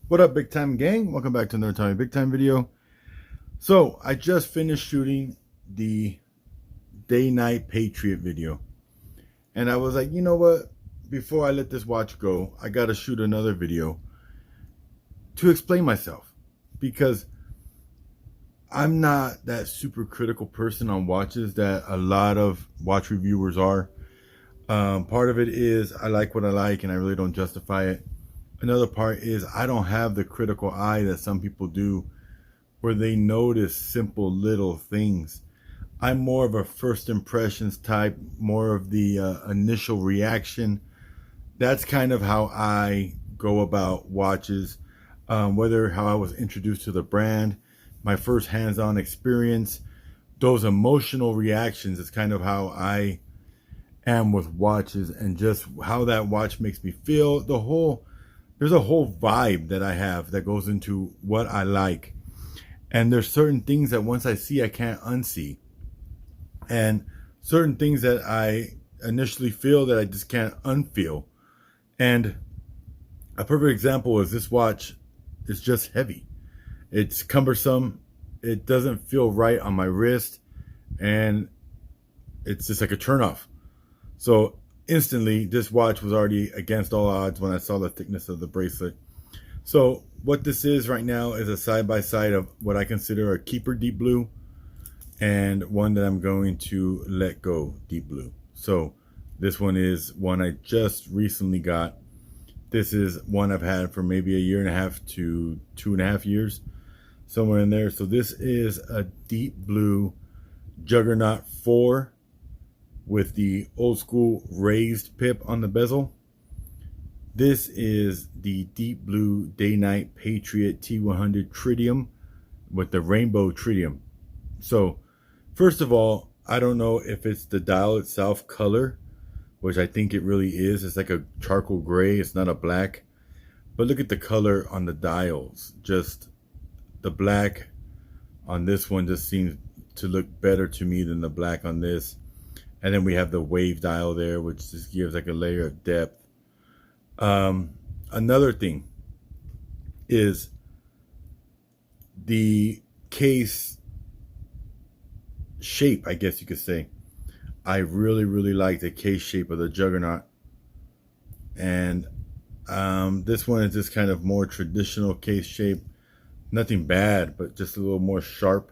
What up, big time gang? Welcome back to another Tommy Big Time video. So I just finished shooting the DayNight Patriot video, and I was like, you know what? Before I let this watch go, I gotta shoot another video to explain myself, because I'm not that super critical person on watches that a lot of watch reviewers are. Part of it is I like what I like and I really don't justify it. Another part is I don't have the critical eye that some people do, where they notice simple little things. I'm more of a first impressions type, more of the initial reaction. That's kind of how I go about watches, whether how I was introduced to the brand, my first hands-on experience, those emotional reactions is kind of how I am with watches, and just how that watch makes me feel. There's a whole vibe that I have that goes into what I like. And there's certain things that once I see, I can't unsee. And certain things that I initially feel that I just can't unfeel. And a perfect example is this watch is just heavy. It's cumbersome. It doesn't feel right on my wrist. And it's just like a turnoff. So instantly, this watch was already against all odds when I saw the thickness of the bracelet. So what this is right now is a side-by-side of what I consider a keeper deep blue and one that I'm going to let go deep blue. So this one is one I just recently got. This is one I've had for maybe a year and a half to 2.5 years, somewhere in there. So this is a deep blue Juggernaut 4 with the old school raised pip on the bezel. This is the deep blue DayNight Patriot T100 Tritium with the rainbow Tritium. So first of all, I don't know if it's the dial itself color, which I think it really is. It's like a charcoal gray. It's not a black. But look at the color on the dials. Just the black on this one just seems to look better to me than the black on this. And then we have the wave dial there, which just gives like a layer of depth. Another thing is the case shape, I guess you could say. I really, really like the case shape of the Juggernaut. And this one is just kind of more traditional case shape. Nothing bad, but just a little more sharp.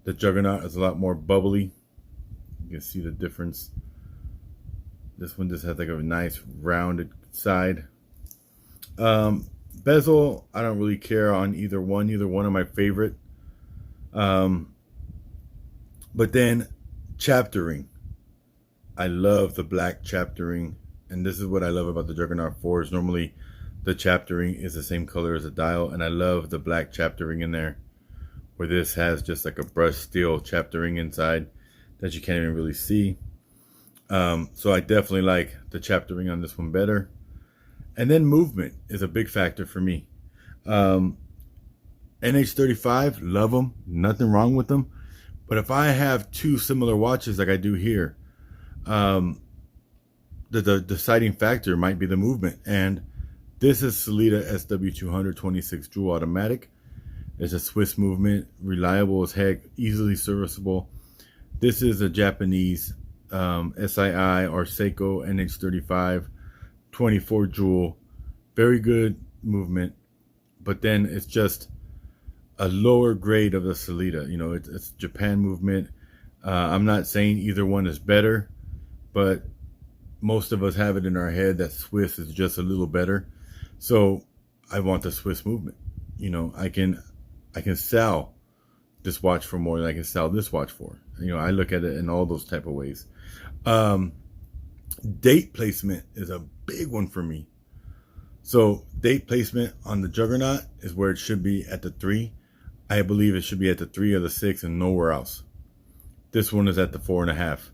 The Juggernaut is a lot more bubbly. You can see the difference. This one just has like a nice rounded side. Bezel, I don't really care on either one. Either one of my favorite. But then chaptering. I love the black chaptering. And this is what I love about the Juggernaut 4s. Normally the chaptering is the same color as the dial. And I love the black chaptering in there, where this has just like a brushed steel chaptering inside that you can't even really see. So I definitely like the chaptering on this one better. And then movement is a big factor for me. NH35, love them, nothing wrong with them. But if I have two similar watches like I do here, the deciding factor might be the movement. And this is Sellita SW200 26 jewel automatic. It's a Swiss movement, reliable as heck, easily serviceable. This is a Japanese SII or Seiko NH35 24 jewel. Very good movement, but then it's just a lower grade of the Sellita. You know, it's Japan movement. I'm not saying either one is better, but most of us have it in our head that Swiss is just a little better. So I want the Swiss movement. You know, I can sell this watch for more than I can sell this watch for. You know, I look at it in all those type of ways. Date placement is a big one for me. So date placement on the Juggernaut is where it should be at the 3. I believe it should be at the 3 or the 6 and nowhere else. This one is at the 4.5.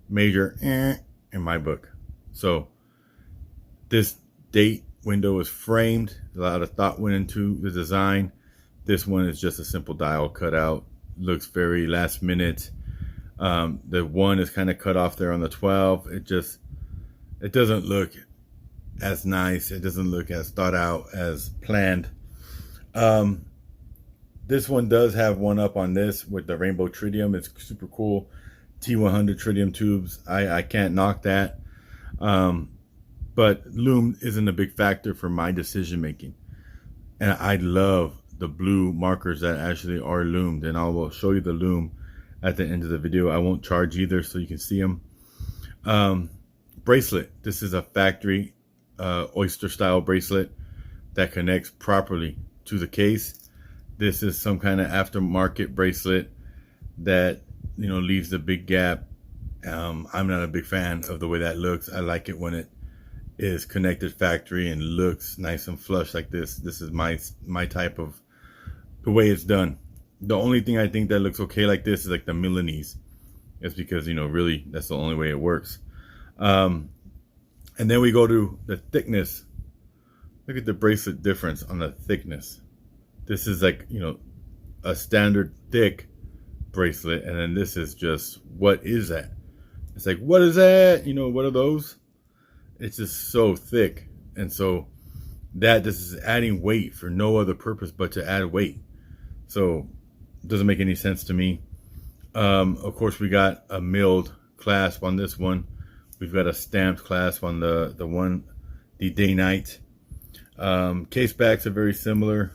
Major in my book. So this date window is framed. A lot of thought went into the design. This one is just a simple dial cutout. Looks very last minute. The 1 is kind of cut off there on the 12. It doesn't look as nice. It doesn't look as thought out, as planned. This one does have one up on this with the rainbow tritium. It's super cool. T100 tritium tubes. I can't knock that. But lume isn't a big factor for my decision making. And I love the blue markers that actually are lumed. And I will show you the lume at the end of the video. I won't charge either, so you can see them. Bracelet. This is a factory oyster style bracelet that connects properly to the case. This is some kind of aftermarket bracelet that, you know, leaves a big gap. I'm not a big fan of the way that looks. I like it when it is connected factory and looks nice and flush like this. This is my type of the way it's done. The only thing I think that looks okay like this is like the Milanese. It's because, you know, really that's the only way it works. And then we go to the thickness. Look at the bracelet difference on the thickness. This is like, you know, a standard thick bracelet, and then this is just, what is that? It's like, what is that? You know, what are those? It's just so thick. And so that this is adding weight for no other purpose but to add weight. So it doesn't make any sense to me. Of course, we got a milled clasp on this one. We've got a stamped clasp on the DayNight. Case backs are very similar.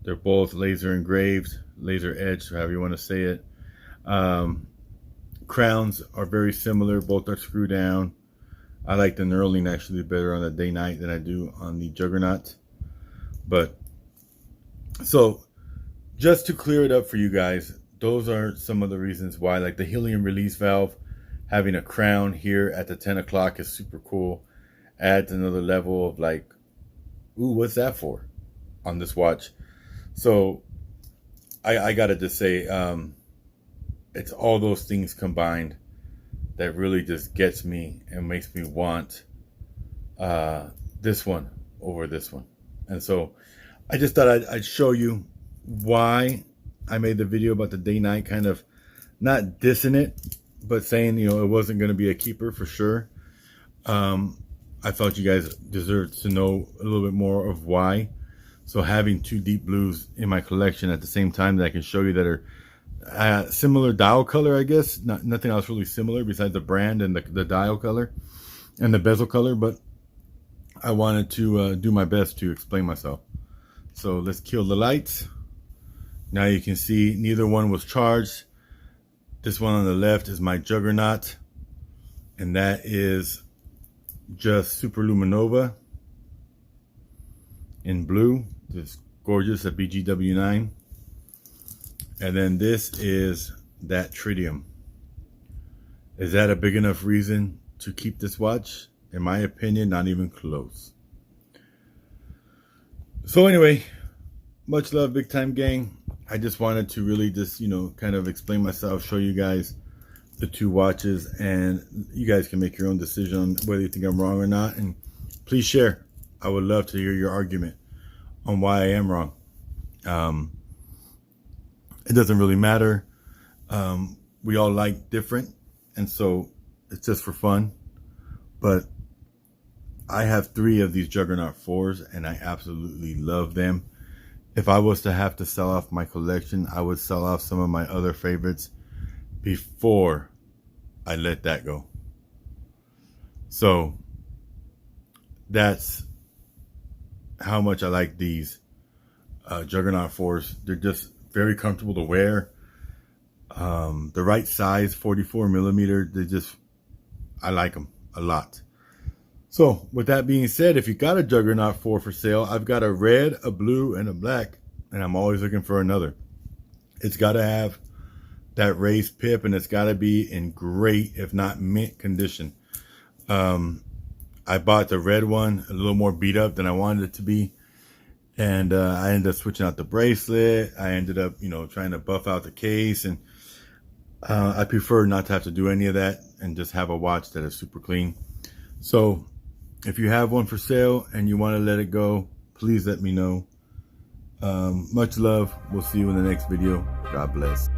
They're both laser engraved, laser edged, however you want to say it. Crowns are very similar. Both are screw down. I like the knurling actually better on the DayNight than I do on the Juggernaut. But so just to clear it up for you guys, those are some of the reasons why, like the helium release valve, having a crown here at the 10 o'clock is super cool. Adds another level of like, ooh, what's that for on this watch? So I gotta just say, it's all those things combined that really just gets me and makes me want this one over this one. And so I just thought I'd show you why I made the video about the DayNight, kind of not dissing it, but saying, you know, it wasn't going to be a keeper for sure. I thought you guys deserved to know a little bit more of why. So having two deep blues in my collection at the same time that I can show you that are similar dial color, I guess. Nothing else really similar besides the brand and the dial color and the bezel color. But I wanted to do my best to explain myself. So let's kill the lights. Now you can see neither one was charged. This one on the left is my Juggernaut, and that is just Super Luminova in blue. Just gorgeous, a BGW9. And then this is that Tritium. Is that a big enough reason to keep this watch? In my opinion, not even close. So anyway, much love, big time gang. I just wanted to really just, you know, kind of explain myself, show you guys the two watches, and you guys can make your own decision on whether you think I'm wrong or not. And please share. I would love to hear your argument on why I am wrong. It doesn't really matter. We all like different, and so it's just for fun. But I have 3 of these Juggernaut 4s, and I absolutely love them. If I was to have to sell off my collection, I would sell off some of my other favorites before I let that go. So that's how much I like these Juggernaut 4s. They're just very comfortable to wear. The right size, 44 millimeter. I like them a lot. So with that being said, if you got a Juggernaut 4 for sale, I've got a red, a blue, and a black, and I'm always looking for another. It's got to have that raised pip, and it's got to be in great, if not mint condition. I bought the red one a little more beat up than I wanted it to be, and I ended up switching out the bracelet. I ended up, you know, trying to buff out the case, and I prefer not to have to do any of that and just have a watch that is super clean. So if you have one for sale and you want to let it go, please let me know. Much love. We'll see you in the next video. God bless.